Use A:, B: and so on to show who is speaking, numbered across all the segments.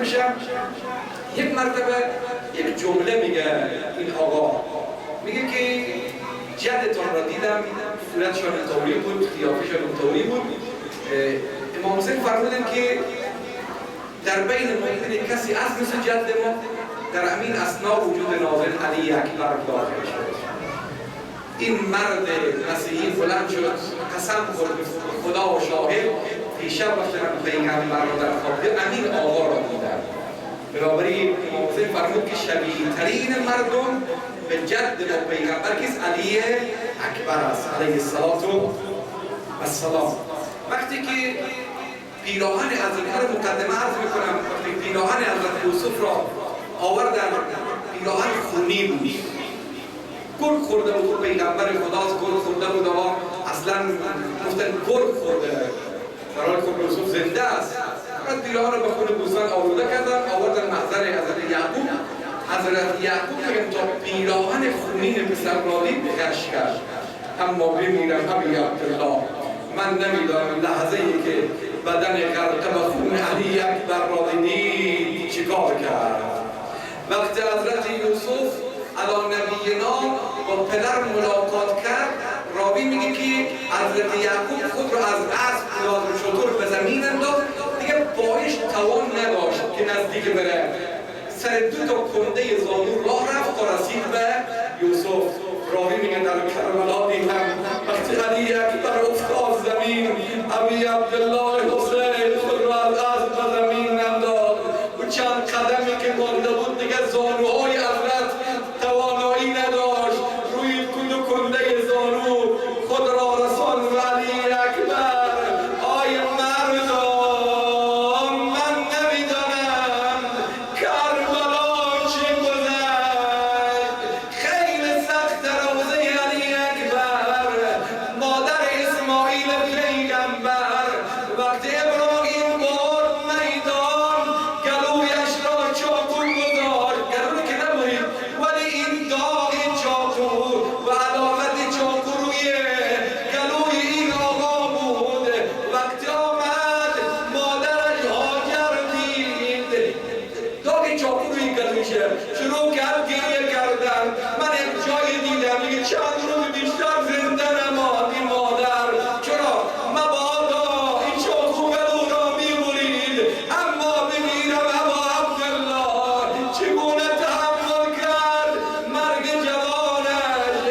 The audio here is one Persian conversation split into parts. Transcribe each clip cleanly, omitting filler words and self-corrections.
A: بشم. یک مرتبه یک جمله میگه این آقا، میگه که جدتان را دیدم، صورتشان اینطوری بود، قیافه‌شان اینطوری بود. امام حسین فرمودن که در بین مؤمنین کسی از مثل جد ما در همین اثنا وجود ناظر علی اکبر داخل شد. این مرد مسیحی بلند شد، قسم خورد خدا و شاهد دیشب وقتی من پیغمبر را در خواب دیدم امین آقا را دیدم. بنابراین امام حسین فرمود که شبیه ترین مردم به جد و پیغمبر کیست؟ علی اکبر است علیه السلام. وقتی که پیراهن حضرت را مقدمه عرض میکنم، وقتی پیراهن حضرت یوسف را آوردن، پیراهن خونی بود، گل خورده بود، پیغمبر خداست، گل خورده بود و اصلا گفتن گل خورده در حالی که یوسف زنده است. فقط پیراهن را به خون گوسفند آلوده کردن، آوردن محضر حضرت یعقوب. حضرت یعقوب میگن تا پیراهن خونین پسر را دید غش کرد. اما بمیرم ابی عبدالله، من نمیدانم لحظه ای که بدن غرقه به خون علی اکبر را دید چیکار کرد. وقتی حضرت یوسف علی نبینا با پدر ملاقات کرد، راوی میگه که حضرت یعقوب خود را از اسب یا شتر به زمین انداخت، دیگه پایش توان نداشت که نزدیک بره. سر دو تا کنده زانو راه رفت تا رسید به یوسف. راوی میگه در کربلا دیدم وقتی علی اکبر افتاد زمین، ابی عبدالله حسین خود را از اسب به زمین انداخت و چند قدمی که مانده بود دیگه زانوهای حضرت توانایی نداشت، روی دو کنده زانو خود را رسان و علی اکبر آی مردم من نمیدانم کربلا چه گذشت، خیلی سخت روزه علی اکبر مادر اسماعیل پیغمبر وقتی ابراهیم برد میدان گلویش را چاقو گذاشت، گلو که نبود ولی این داغ چاقو و علامت چاقو روی گلوی این آقا بود. وقتی آمد مادرش هاجر دید داغ چاقو روی گلوشه، شروع کرد گریه کردن. من یک جایی دیدم میگه چند روز بیشتر زنده نماندی مادر، چرا؟ مبادا این چاقو گلو را میبرید، اما بمیرم ابا عبدالله. چگونه تحمل کرد مرگ جوانش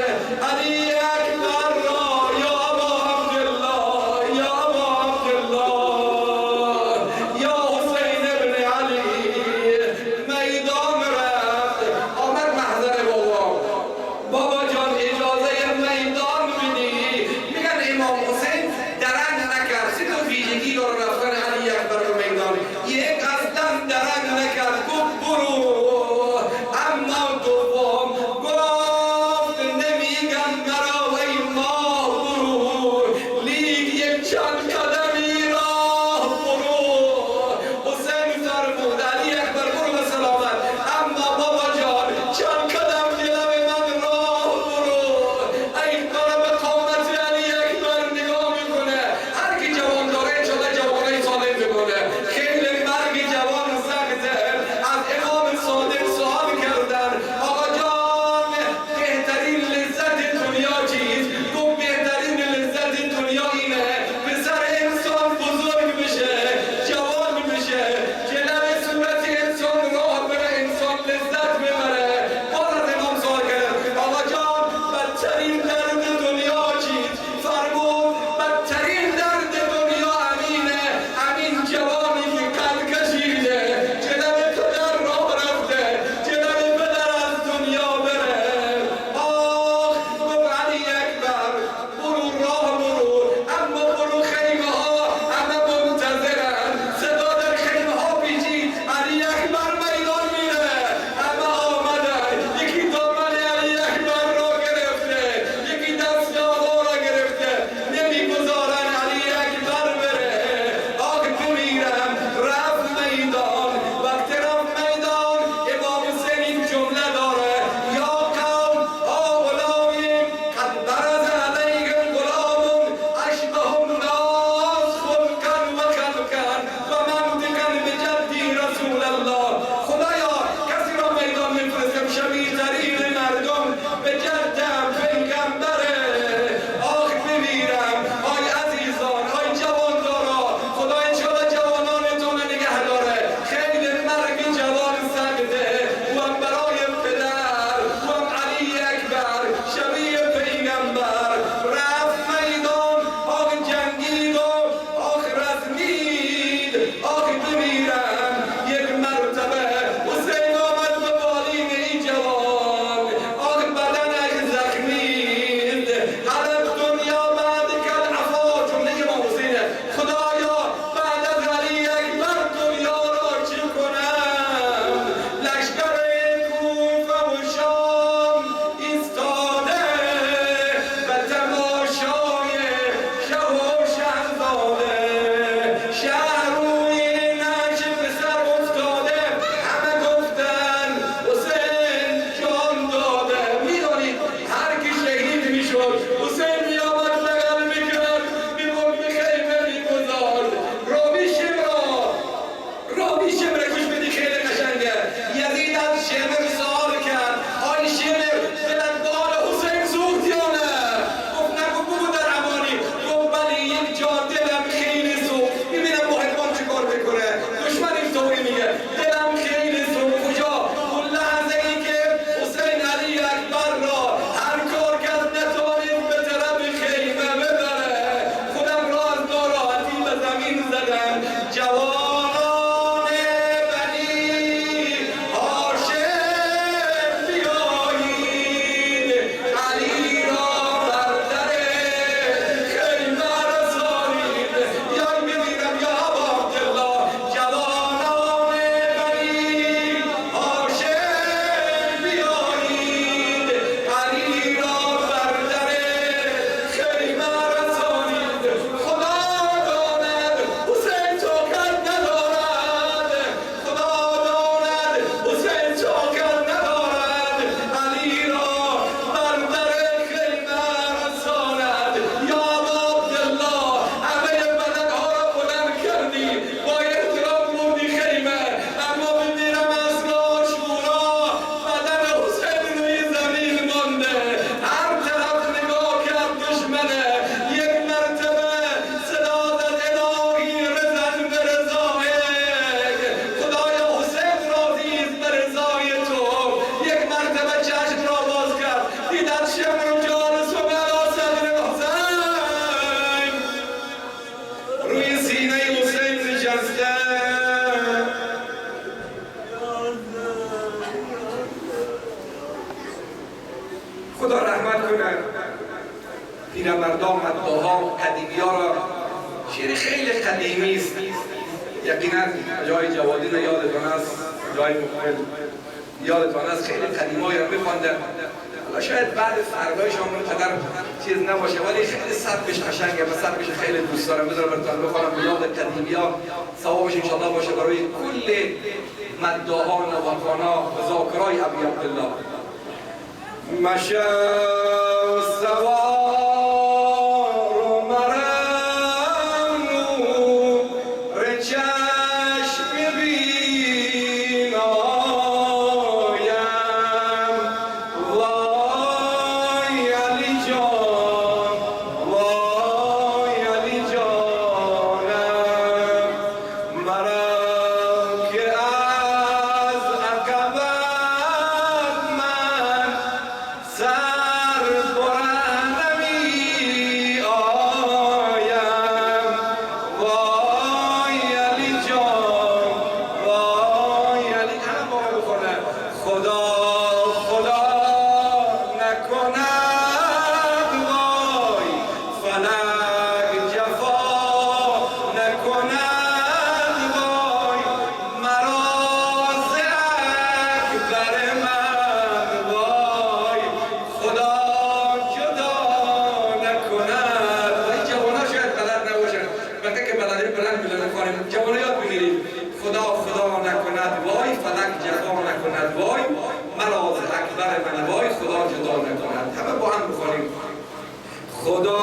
A: علی اکبر را؟ یا ابا عبدالله، یا ابا عبدالله، یا حسین ابن علی. میدان رفت پیرمردان مداها قدیمی‌ها را شعر خیلی قدیمی است، یقینا جای جوادین یادتان است، جای مقبل یادتان است، خیلی قدیمایی را می‌خواندن. حالا شاید بعد فردای شما قدر چیز نباشه ولی خیلی سبکش قشنگه و سبکش خیلی دوست دارم. بذارم براتون بخونم به یاد قدیمی‌ها، ثوابش ان شاءالله باشه برای کل مداها، نواکانا و ذاکرای ابی عبدالله. مشو سوار و مرم نور چشم بینایم، وای علی جان، وای علی جانم، مرا که از عقبت من سر برندمی آیم، وای علی جان، وای علی. همه با من بخونن. خدا خدا نکند وای، فلک جفا نکند وای، مرا ز اکبر من وای، خدا جدا نکند. این جوانا شاید بلد نباشن، وقتی که بلدیم بلند بلند کنیم جوانا یاد بگیریم. خدا خدا نکند وای، فلک جفا نکند وای، مرا ز اکبر من وای، خدا جدا نکند. همه با هم بخونیم. خدا